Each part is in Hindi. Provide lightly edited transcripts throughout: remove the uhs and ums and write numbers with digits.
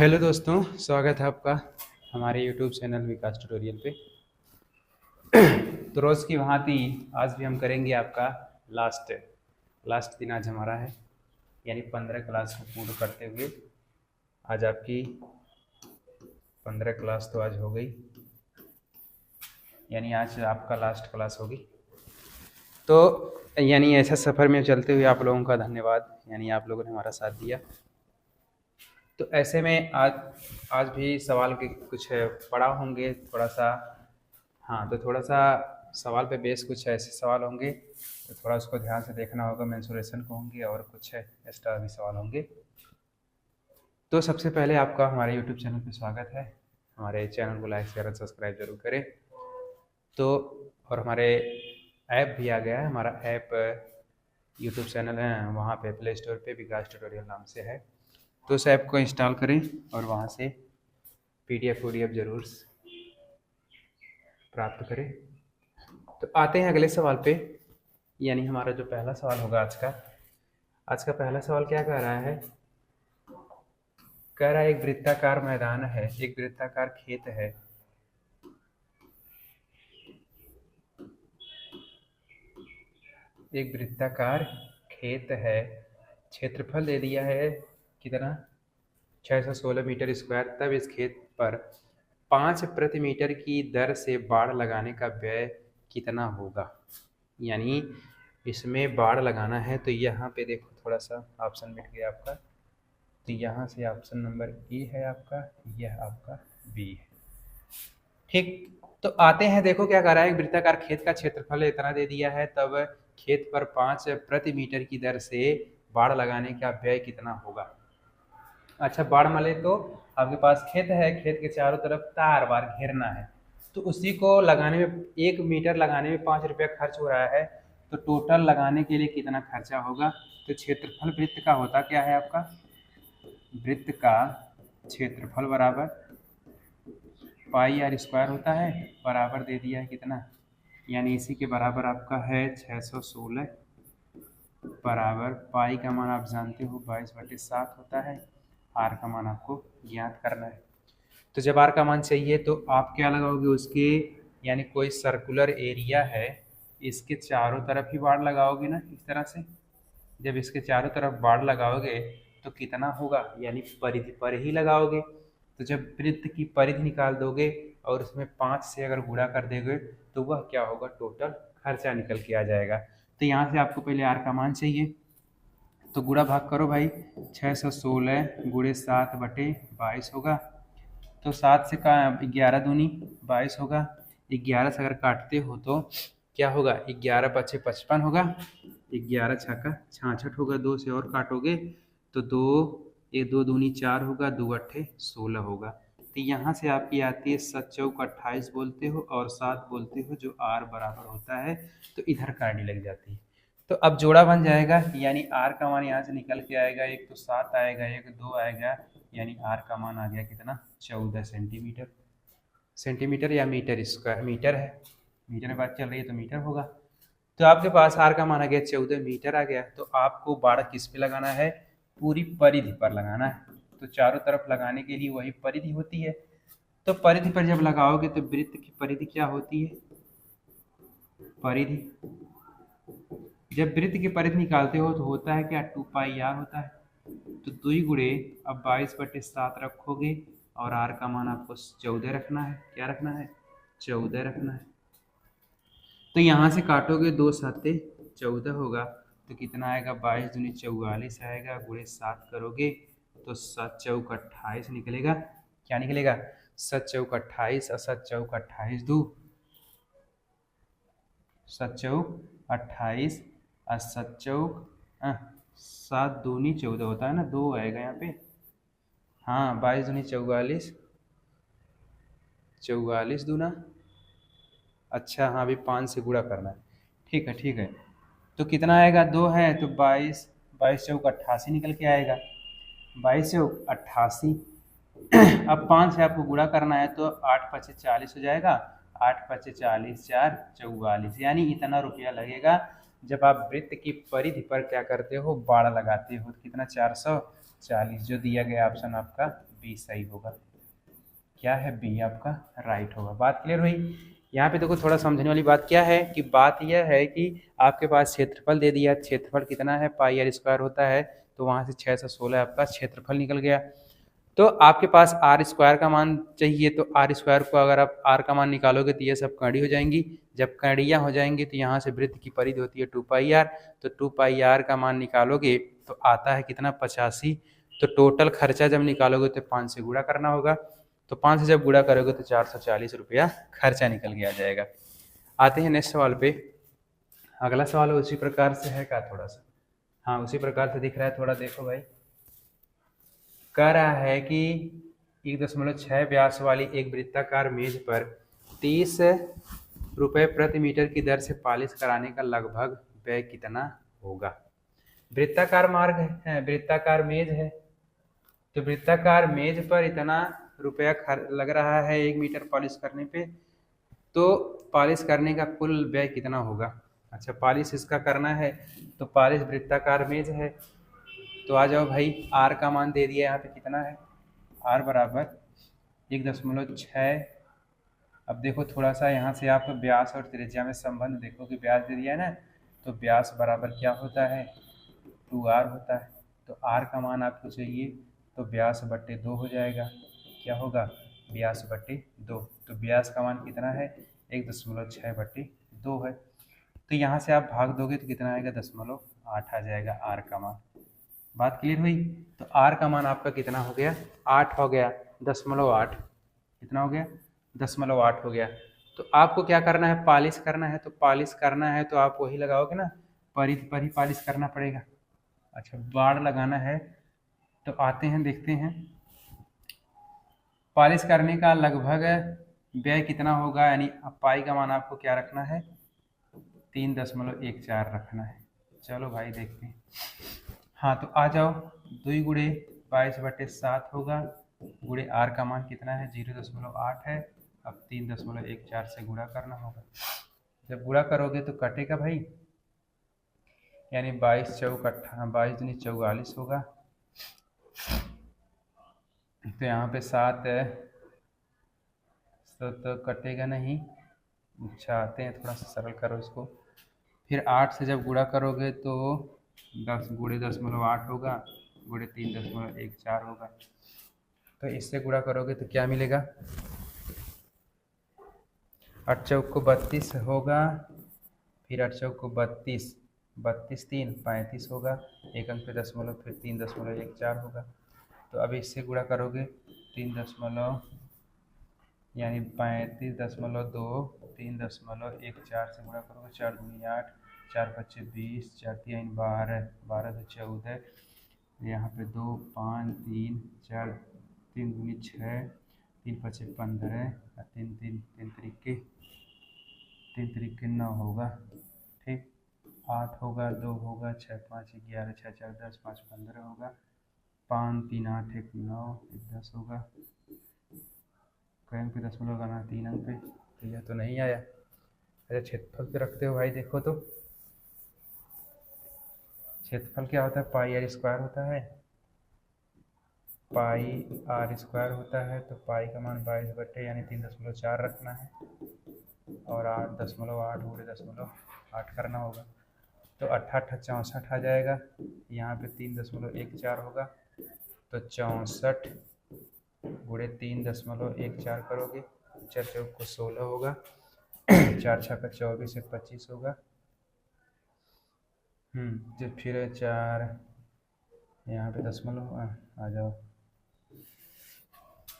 हेलो दोस्तों, स्वागत है आपका हमारे यूट्यूब चैनल विकास ट्यूटोरियल पे। तो रोज़ की भांति आज भी हम करेंगे आपका लास्ट दिन आज हमारा है, यानी 15 क्लास को पूर्ण करते हुए आज आपकी 15 क्लास तो आज हो गई, यानी आज आपका लास्ट क्लास होगी। तो यानी ऐसा सफ़र में चलते हुए आप लोगों का धन्यवाद, यानी आप लोगों ने हमारा साथ दिया। तो ऐसे में आज भी सवाल के कुछ पढ़ा होंगे थोड़ा सा। हाँ, तो थोड़ा सा सवाल पे बेस कुछ ऐसे सवाल होंगे, तो थोड़ा उसको ध्यान से देखना होगा। मेंसुरेशन को होंगे और कुछ एक्स्ट्रा भी सवाल होंगे। तो सबसे पहले आपका हमारे यूट्यूब चैनल पे स्वागत है। हमारे चैनल को लाइक शेयर और सब्सक्राइब जरूर करें। तो और हमारे ऐप भी आ गया है, हमारा ऐप यूट्यूब चैनल है, वहाँ पे प्ले स्टोर पे विकास ट्यूटोरियल नाम से है। तो उस ऐप को इंस्टॉल करें और वहाँ से PDF ज़रूर प्राप्त करें। तो आते हैं अगले सवाल पे, यानी हमारा जो पहला सवाल होगा आज का पहला सवाल क्या कह रहा है? कह रहा है एक वृत्ताकार मैदान है, एक वृत्ताकार खेत है। एक वृत्ताकार खेत है, क्षेत्रफल दे दिया है कितना? 616 मीटर स्क्वायर। तब इस खेत पर 5 प्रति मीटर की दर से बाड़ लगाने का व्यय कितना होगा? यानी इसमें बाड़ लगाना है, तो यहाँ पे देखो थोड़ा सा ऑप्शन मिट गया आपका। तो यहाँ से ऑप्शन नंबर ए है आपका, यह आपका बी है। ठीक, तो आते हैं, देखो क्या कर रहा है। वृत्ताकार खेत का क्षेत्रफल इतना दे दिया है, तब खेत पर 5 प्रति मीटर की दर से बाड़ लगाने का व्यय कितना होगा? अच्छा, बाड़ मले तो आपके पास खेत है, खेत के चारों तरफ तार बार घेरना है, तो उसी को लगाने में 1 मीटर लगाने में 5 रुपया खर्च हो रहा है। तो टोटल लगाने के लिए कितना खर्चा होगा? तो क्षेत्रफल वृत्त का होता क्या है आपका? वृत्त का क्षेत्रफल बराबर पाई आर स्क्वायर होता है, बराबर दे दिया है कितना, यानी इसी के बराबर आपका है 616 बराबर पाई का मान आप जानते हो 22/7 होता है। आर का मान आपको ज्ञात करना है। तो जब आर का मान चाहिए तो आप क्या लगाओगे उसके, यानी कोई सर्कुलर एरिया है, इसके चारों तरफ ही बाड़ लगाओगे ना, इस तरह से। जब इसके चारों तरफ बाड़ लगाओगे तो कितना होगा, यानी परिधि पर ही लगाओगे। तो जब वृत्त की परिधि निकाल दोगे और उसमें 5 से अगर गुणा कर दोगे तो वह क्या होगा, टोटल खर्चा निकल के आ जाएगा। तो यहाँ से आपको पहले आर का मान चाहिए, तो गुणा भाग करो भाई। 616 गुणे 7/22 होगा। तो 7 से का 11 दूनी 22 होगा। 11 से अगर काटते हो तो क्या होगा, 11 पचे 55 होगा, 11 छक्का 66 होगा। 2 से और काटोगे तो 2 दूनी 4 होगा, 2 अट्ठे 16 होगा। तो यहाँ से आपकी आती है 7 चौक 28 बोलते हो और 7 बोलते हो, जो आर बराबर होता है। तो इधर काटी लग जाती है। तो अब जोड़ा बन जाएगा, यानी आर का मान यहाँ से निकल के आएगा, एक तो 7 आएगा, एक 2 आएगा, यानी आर का मान आ गया कितना, 14 सेंटीमीटर। सेंटीमीटर या मीटर स्क्वायर, मीटर है, मीटर में बात चल रही है तो मीटर होगा। तो आपके पास आर का मान आ गया 14 मीटर आ गया। तो आपको बाड़ किस पे लगाना है? पूरी परिधि पर लगाना है। तो चारों तरफ लगाने के लिए वही परिधि होती है। तो परिधि पर जब लगाओगे तो वृत्त की परिधि क्या होती है? परिधि, जब वृत्त की परिधि निकालते हो तो होता है क्या, 2 पाई आर होता है। तो 2 गुणे अब 22/7 रखोगे और आर का मान आपको 14 रखना है। क्या रखना है? 14 रखना है। तो यहाँ से काटोगे 2 7 14 होगा, तो कितना आएगा, 22 दूनी 44 आएगा, गुणे 7 करोगे तो 7 चौक 28 निकलेगा। क्या निकलेगा? 7 चौक 28 और 7 चौक 28 2, 7 चौक 28 और 7 चौक 7 दूनी 14 होता है ना, 2 आएगा यहाँ पे। हाँ, 22 दूनी 44, 44 दूना, अच्छा हाँ, अभी 5 से गुणा करना है। ठीक है, ठीक है। तो कितना आएगा, 2 है तो 22, 22 चौक 88 निकल के आएगा, 22 चौक 88। अब 5 से आपको गुणा करना है तो 8 पचे 40 हो जाएगा, 8 पचे 40, 4 44, यानी इतना रुपया लगेगा जब आप वृत्त की परिधि पर क्या करते हो, बाड़ लगाते हो। तो कितना, 440, जो दिया गया ऑप्शन आपका बी सही होगा। क्या है? बी आपका राइट होगा। बात क्लियर हुई? यहाँ पे देखो थोड़ा समझने वाली बात क्या है कि बात यह है कि आपके पास क्षेत्रफल दे दिया, क्षेत्रफल कितना है, पाई आर स्क्वायर होता है, तो वहाँ से 616 आपका क्षेत्रफल निकल गया। तो आपके पास आर स्क्वायर का मान चाहिए, तो आर स्क्वायर को अगर आप आर का मान निकालोगे तो ये सब कड़ी हो जाएंगी। जब कड़ियाँ हो जाएंगी तो यहाँ से वृत्त की परिधि होती है 2 पाई आर, तो 2 पाई आर का मान निकालोगे तो आता है कितना? 85। तो टोटल खर्चा जब निकालोगे तो 5 से गुणा करना होगा, तो 5 से जब गुणा करोगे तो 440 रुपया खर्चा निकल के आ जाएगा। आते हैं नेक्स्ट सवाल पे। अगला सवाल उसी प्रकार से है का थोड़ा सा, हाँ उसी प्रकार से दिख रहा है, थोड़ा देखो भाई। कह रहा है कि 1.6 व्यास वाली एक वृत्ताकार मेज पर 30 रुपये प्रति मीटर की दर से पॉलिश कराने का लगभग व्यय कितना होगा? वृत्ताकार मार्ग है, वृत्ताकार मेज है, तो वृत्ताकार मेज पर इतना रुपया लग रहा है 1 मीटर पॉलिश करने पे, तो पॉलिश करने का कुल व्यय कितना होगा? अच्छा, पॉलिश इसका करना है, तो पॉलिश वृत्ताकार मेज है, तो आ जाओ भाई। आर का मान दे दिया यहाँ पे कितना है? आर बराबर 1.6। अब देखो थोड़ा सा यहाँ से आप व्यास और त्रिज्या में संबंध देखो कि व्यास दे दिया है ना, तो व्यास बराबर क्या होता है? 2r होता है। तो r का मान आपको चाहिए, तो व्यास बट्टे 2 हो जाएगा। क्या होगा? व्यास बट्टे 2। तो व्यास का मान कितना है? 1.6 बट्टे 2 है। तो यहाँ से आप भाग दोगे तो कितना आएगा? 0.8 आ जाएगा r का मान। बात क्लियर हुई? तो r का मान आपका कितना हो गया? 8 हो गया। 0.8 कितना हो गया? 0.8 हो गया। तो आपको क्या करना है? पॉलिश करना है, तो पॉलिश करना है तो आप वही लगाओगे ना, परिधि पर ही पॉलिश करना पड़ेगा। अच्छा, बाड़ लगाना है, तो आते हैं देखते हैं पॉलिश करने का लगभग व्यय कितना होगा। यानी पाई का मान आपको क्या रखना है? 3.14 रखना है। चलो भाई देखते हैं। हाँ तो आ जाओ, 2 गुणे 22/7 होगा, गुणे आर का मान कितना है? 0.8 है। अब 3.14 से गुणा करना होगा। जब गुणा करोगे तो कटेगा भाई, यानी 22 चौक 22 दूनी 44 होगा। तो यहाँ पे 7 है तो कटेगा नहीं। अच्छा, आते हैं थोड़ा सा सरल करो इसको। फिर 8 से जब गुणा करोगे तो 10 गुणे 0.8 होगा, गुणे 3.14 होगा। तो इससे गुणा करोगे तो क्या मिलेगा? 8 चौक को 32 होगा, फिर 8 चौक को 32, 32 3 35 होगा, एक अंक पे दशमलव, फिर 3.14 होगा। तो अब इससे गुणा करोगे 3 दशमलव यानी 35.2, 3.14 से गुणा करोगे, 4 दूनी 8, 4 पच्चे 20, 4 तीन 12, 12 से 14, यहाँ पे 2 5 3 4, 3 दूनी 6, 3 पच्चे 15, 3 तरीके 9 होगा। ठीक, 8 होगा, 2 होगा, 6 5 11, 6 4 10, 5 15 होगा, 5 3 8 1 9 1 10 होगा। कई अंक पे दशमलव लगाना, 3 अंक पे, तो यह तो नहीं आया। अच्छा, क्षेत्रफल पे रखते हो भाई, देखो तो क्षेत्रफल क्या होता है? पाई आर स्क्वायर होता है, पाई आर स्क्वायर होता है। तो पाई का मान 22 बट्टे यानी 3.4 रखना है, और 8.8 गुणे 0.8 करना होगा। तो 8 64 आ जाएगा, यहाँ पे 3.14 होगा, तो 64 गुणे 3.14 करोगे, 4 चौक को 16 होगा, 4 छक्का 24, 1 25 होगा। तो फिर 4 यहाँ पे दशमलव आ जाओ,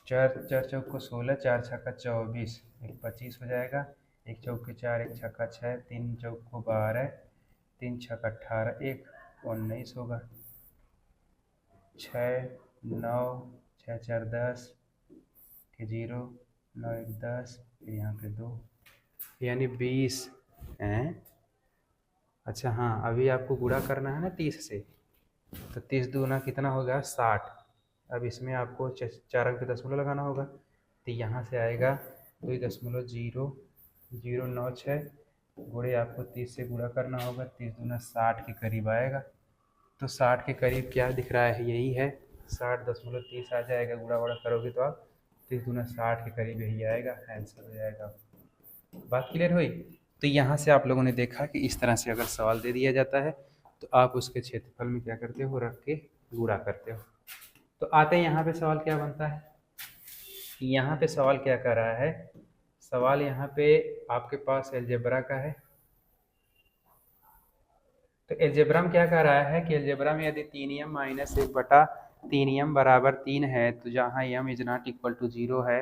4 चौक को 16, 4 छक्का 24, 1 25 हो जाएगा, 1 चौक के 4, 1 छक्का 6, 3 चौक को 12, 3 छक्का 18, 1 19 होगा, 6 9, 6 4 10, फिर 0 9 1 10, फिर यहाँ पे 2 यानी 20 हैं। अच्छा हाँ, अभी आपको गुणा करना है ना 30 से, तो 30 दूना कितना होगा? 60। अब इसमें आपको 4 अंक पे दशमलव लगाना होगा, तो यहाँ से आएगा 2.0096 गुणे आपको 30 से गुणा करना होगा, 30 दूना 60 के करीब आएगा। तो 60 के करीब क्या दिख रहा है? यही है 60.30 आ जाएगा, गुणा वुणा करोगे तो आप 30 दूना 60 के करीब यही आएगा, आंसर हो जाएगा। बात क्लियर हुई? तो यहाँ से आप लोगों ने देखा कि इस तरह से अगर सवाल दे दिया जाता है तो आप उसके क्षेत्रफल में क्या करते हो, रख के गुणा करते हो। तो आते हैं यहाँ पे सवाल क्या बनता है। यहाँ पे सवाल क्या कर रहा है, सवाल यहाँ पे आपके पास एलजेब्रा का है। तो एलजेब्रा में क्या कर रहा है कि एलजेब्रा में यदि 3m माइनस 1/3m बराबर 3 है तो जहाँ m is not equal to 0 है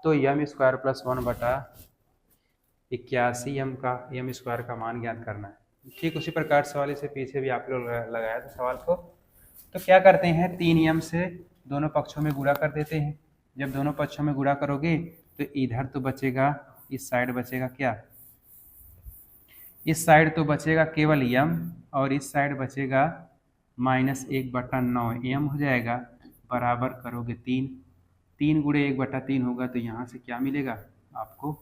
तो m स्क्वायर प्लस 1/81m का m स्क्वायर का मान ज्ञात करना है। ठीक उसी प्रकार सवाल इसे पीछे भी आप लोग लगाया था सवाल को। तो क्या करते हैं, 3m से दोनों पक्षों में गुणा कर देते हैं। जब दोनों पक्षों में गुणा करोगे तो इधर तो बचेगा, इस साइड बचेगा क्या, इस साइड तो बचेगा केवल m और इस साइड बचेगा -1/9 m हो जाएगा, बराबर करोगे 3, 3 गुणे 1/3 होगा तो यहाँ से क्या मिलेगा आपको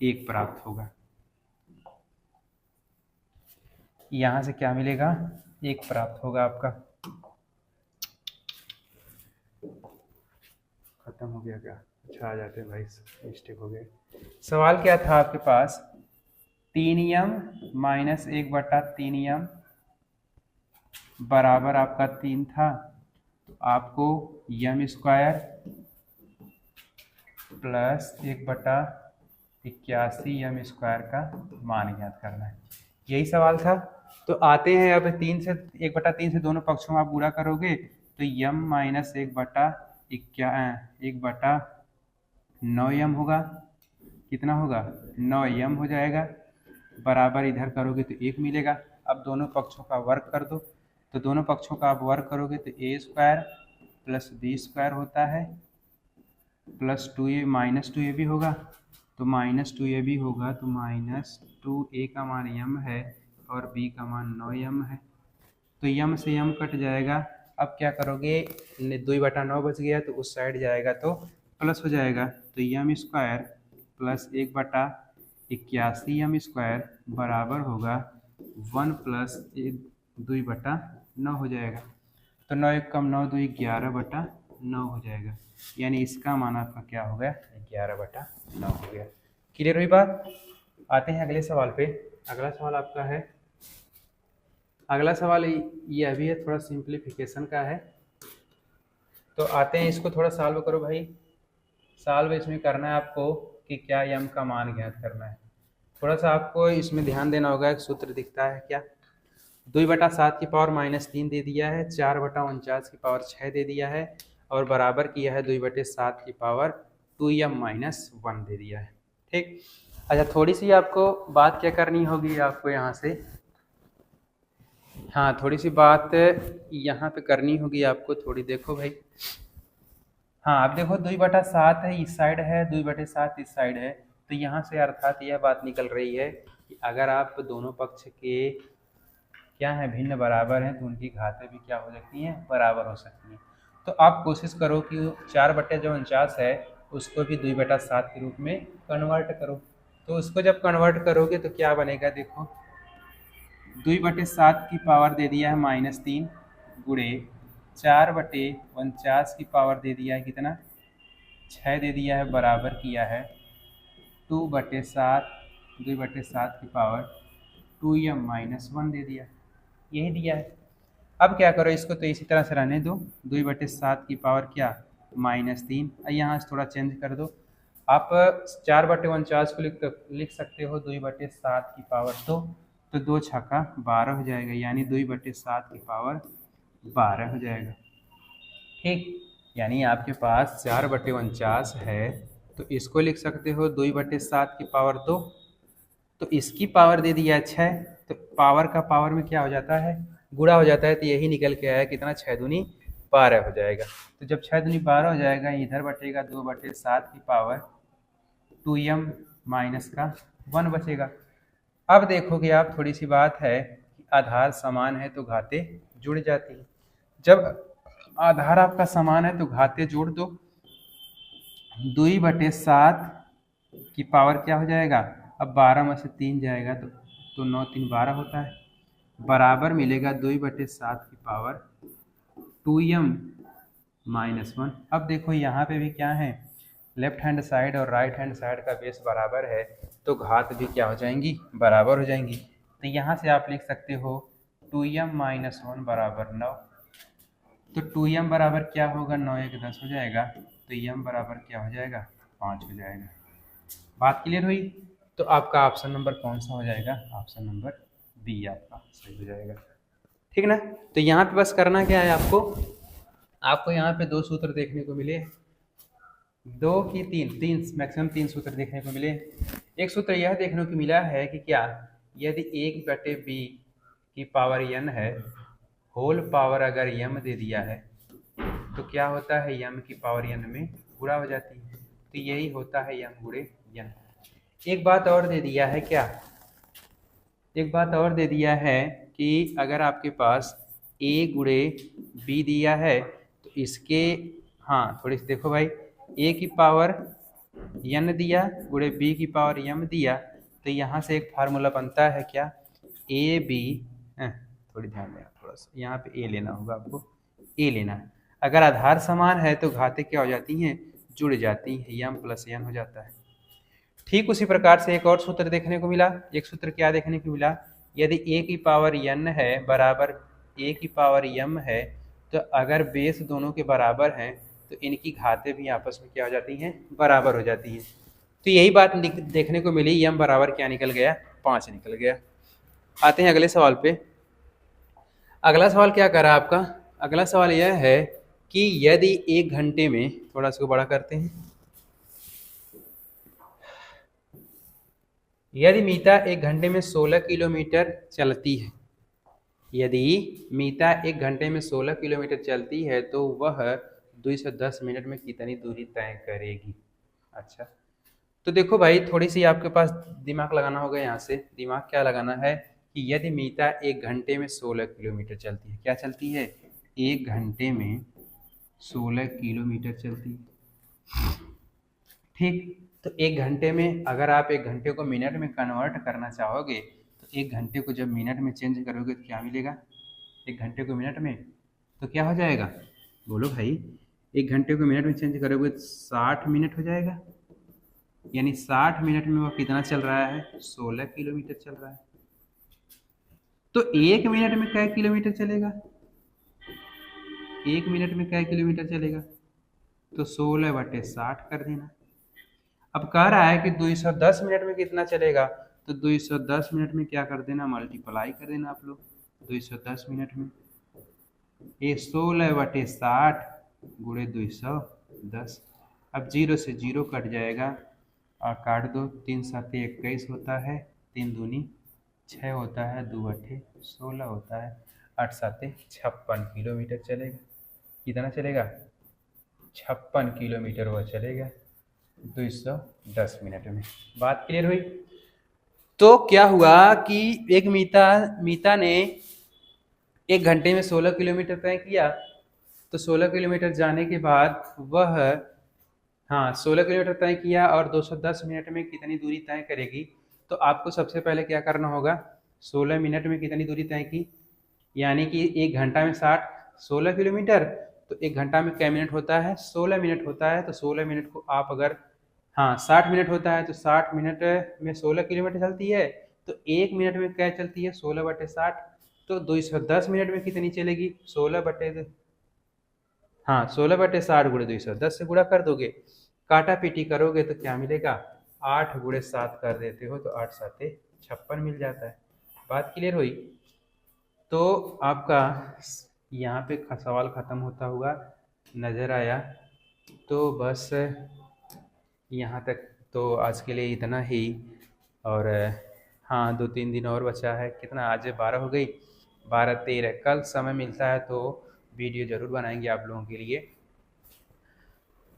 1 प्राप्त होगा। यहाँ से क्या मिलेगा 1 प्राप्त होगा आपका। खत्म हो गया क्या? अच्छा आ जाते हैं भाई, मिस्टेक हो गए। सवाल क्या था आपके पास, 3m माइनस 1/3m बराबर आपका 3 था, तो आपको m square plus 1/81m square का मान ज्ञात करना है, यही सवाल था। तो आते हैं अब 3 से 1/3 से दोनों पक्षों में आप गुणा करोगे तो m माइनस 1/9m होगा, कितना होगा 9m हो जाएगा, बराबर इधर करोगे तो 1 मिलेगा। अब दोनों पक्षों का वर्ग कर दो, तो दोनों पक्षों का आप वर्ग करोगे तो a square plus b square होता है प्लस 2a माइनस 2a भी होगा, तो -2ab होगा, तो -2a का मान m है और b का मान 9m है, तो m से m कट जाएगा। अब क्या करोगे, 2/9 बच गया तो उस साइड जाएगा तो प्लस हो जाएगा, तो m square plus 1/81m square बराबर होगा 1 प्लस 2/9 हो जाएगा, तो 9 1 कम 9 2 11/9 हो जाएगा, यानी इसका मान आपका क्या हो गया 11/9 हो गया। क्लियर हुई बात? आते हैं अगले सवाल पे। अगला सवाल आपका है, अगला सवाल ये भी है, थोड़ा सिंप्लीफिकेशन का है। तो आते हैं, इसको थोड़ा सॉल्व करो भाई। सॉल्व इसमें करना है आपको कि क्या m का मान ज्ञात करना है। थोड़ा सा आपको इसमें ध्यान देना होगा, एक सूत्र दिखता है क्या, 2/7 की पावर -3 दे दिया है, 4/49 की पावर 6 दे दिया है और बराबर किया है 2/7 की पावर 2m-1 दे दिया है। ठीक, अच्छा थोड़ी सी आपको बात क्या करनी होगी आपको यहाँ से, हाँ थोड़ी सी बात यहाँ पे करनी होगी आपको थोड़ी, देखो भाई, हाँ आप देखो 2/7 है इस साइड है, 2/7 इस साइड है, तो यहाँ से अर्थात यह बात निकल रही है कि अगर आप दोनों पक्ष के क्या है भिन्न बराबर हैं तो उनकी घातें भी क्या हो सकती हैं, बराबर हो सकती हैं। तो आप कोशिश करो कि 4/49 है उसको भी 2/7 के रूप में कन्वर्ट करो। तो उसको जब कन्वर्ट करोगे तो क्या बनेगा, देखो 2/7 की पावर दे दिया है -3 गुणे 4/49 की पावर दे दिया है कितना 6 दे दिया है, बराबर किया है 2/7 की पावर 2m-1 दे दिया, यही दिया है। अब क्या करो, इसको तो इसी तरह से रहने दो, 2/7 की पावर क्या -3, यहाँ से थोड़ा चेंज कर दो, आप 4/49 को लिख सकते हो 2/7 की पावर 2, तो 2 छक्का 12 हो जाएगा, यानी 2/7 की पावर 12 हो जाएगा। ठीक, यानी आपके पास 4/49 है तो इसको लिख सकते हो 2/7 की पावर 2, तो इसकी पावर दे दिया 6, तो पावर का पावर में क्या हो जाता है, गुणा हो जाता है, तो यही निकल के आया कितना 6 दूनी 12 हो जाएगा। तो जब 6 दूनी 12 हो जाएगा, इधर बचेगा 2/7 की पावर 2m-1 बचेगा। अब देखोगे आप, थोड़ी सी बात है कि आधार समान है तो घाते जुड़ जाती है। जब आधार आपका समान है तो घाते जोड़ दो, 2/7 की पावर क्या हो जाएगा, अब 12 में से 3 जाएगा तो 9 3 12 होता है, बराबर मिलेगा 2/7 की पावर 2m -1। अब देखो यहाँ पे भी क्या है, लेफ्ट हैंड साइड और राइट हैंड साइड का बेस बराबर है, तो घात भी क्या हो जाएंगी, बराबर हो जाएंगी। तो यहाँ से आप लिख सकते हो 2m-1 बराबर 9। तो 2m बराबर क्या होगा, 9 1 10 हो जाएगा, तो m बराबर क्या हो जाएगा, 5 हो जाएगा। बात क्लियर हुई। तो आपका ऑप्शन नंबर कौन सा हो जाएगा, ऑप्शन नंबर बी आपका सही हो जाएगा। ठीक ना। तो यहाँ पे बस करना क्या है आपको, आपको यहाँ पे दो सूत्र देखने को मिले, दो की तीन मैक्सिमम तीन सूत्र देखने को मिले। एक सूत्र यह देखने को मिला है कि क्या, यदि 1/b की पावर n है, होल पावर अगर m दे दिया है, तो क्या होता है, m की पावर n में गुणा हो जाती है। तो यही होता है m गुणे n। एक बात और दे दिया है क्या, एक बात और दे दिया है कि अगर आपके पास a गुणे b दिया है, तो इसके, हाँ थोड़ी सी देखो भाई, a की पावर n दिया गुणे b की पावर m दिया, तो यहाँ से एक फार्मूला बनता है क्या, ए बी, थोड़ी ध्यान देना, थोड़ा सा यहाँ पे a लेना होगा आपको, a लेना है। अगर आधार समान है तो घातें क्या हो जाती हैं, जुड़ जाती हैं, m प्लस n हो जाता है। ठीक उसी प्रकार से एक और सूत्र देखने को मिला। एक सूत्र क्या देखने को मिला, यदि a की पावर n है बराबर a की पावर m है, तो अगर बेस दोनों के बराबर हैं तो इनकी घातें भी आपस में क्या हो जाती हैं, बराबर हो जाती हैं। तो यही बात देखने को मिली, m बराबर क्या निकल गया, 5 निकल गया। आते हैं अगले सवाल पे। अगला सवाल क्या करा आपका, अगला सवाल यह है कि यदि 1 घंटे में, थोड़ा इसको बड़ा करते हैं, यदि मीता 1 घंटे में 16 किलोमीटर चलती है, यदि मीता 1 घंटे में 16 किलोमीटर चलती है, तो वह 210 मिनट में कितनी दूरी तय करेगी। अच्छा, तो देखो भाई, थोड़ी सी आपके पास दिमाग लगाना होगा। यहाँ से दिमाग क्या लगाना है कि यदि मीता 1 घंटे में 16 किलोमीटर चलती है, क्या चलती है, 1 घंटे में 16 किलोमीटर चलती है, ठीक। तो 1 घंटे में अगर आप 1 घंटे को मिनट में कन्वर्ट करना चाहोगे, तो 1 घंटे को जब मिनट में चेंज करोगे तो क्या मिलेगा, 1 घंटे को मिनट में, तो क्या हो जाएगा, बोलो भाई, 1 घंटे को मिनट में चेंज करोगे तो 60 मिनट हो जाएगा। यानी 60 मिनट में वो कितना चल रहा है, 16 किलोमीटर चल रहा है। तो 1 मिनट में क्या किलोमीटर चलेगा, 1 मिनट में क्या किलोमीटर चलेगा, तो 16/60 कर देना। अब कह रहा है कि 210 मिनट में कितना चलेगा, तो 210 मिनट में क्या कर देना, मल्टीप्लाई कर देना आप लोग। 210 मिनट में ये 16/60 गुणे 210। अब 0 से 0 कट जाएगा और काट दो, 3 7 21 होता है, 3 दूनी 6 होता है, 2 8 16 होता है, 8 7 56 किलोमीटर चलेगा। कितना चलेगा, 56 किलोमीटर वह चलेगा 210 मिनट में। बात क्लियर हुई। तो क्या हुआ कि एक मीता ने 1 घंटे में 16 किलोमीटर तय किया, तो 16 किलोमीटर जाने के बाद वह, हाँ 16 किलोमीटर तय किया और 210 मिनट में कितनी दूरी तय करेगी। तो आपको सबसे पहले क्या करना होगा, 16 मिनट में कितनी दूरी तय की, यानी कि 1 घंटा में 16 किलोमीटर, तो 1 घंटा में क्या मिनट होता है, 16 मिनट होता है। तो 16 मिनट को आप अगर, हाँ 60 मिनट होता है, तो 60 मिनट में 16 किलोमीटर चलती है, तो 1 मिनट में क्या चलती है, 16/60। तो 210 मिनट में कितनी चलेगी, 16/60 गुणे 210 से गुणा कर दोगे, काटा पीटी करोगे तो क्या मिलेगा, 8 गुणे 7 कर देते हो तो 8 7 56 मिल जाता है। बात क्लियर हुई। तो आपका यहाँ पे सवाल ख़त्म होता हुआ नज़र आया। तो बस यहाँ तक तो आज के लिए इतना ही। और हाँ 2-3 दिन और बचा है, कितना आज 12 हो गई, 12-13, कल समय मिलता है तो वीडियो ज़रूर बनाएंगे आप लोगों के लिए।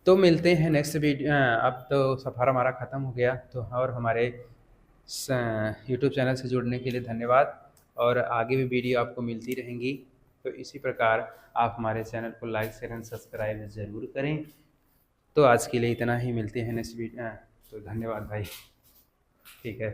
तो मिलते हैं नेक्स्ट वीडियो। अब तो सफ़र हमारा ख़त्म हो गया, तो और हमारे यूट्यूब चैनल से जुड़ने के लिए धन्यवाद, और आगे भी वीडियो आपको मिलती रहेंगी। तो इसी प्रकार आप हमारे चैनल को लाइक शेयर एंड सब्सक्राइब ज़रूर करें। तो आज के लिए इतना ही, मिलते हैं नेक्स्ट वीडियो। तो धन्यवाद भाई, ठीक है।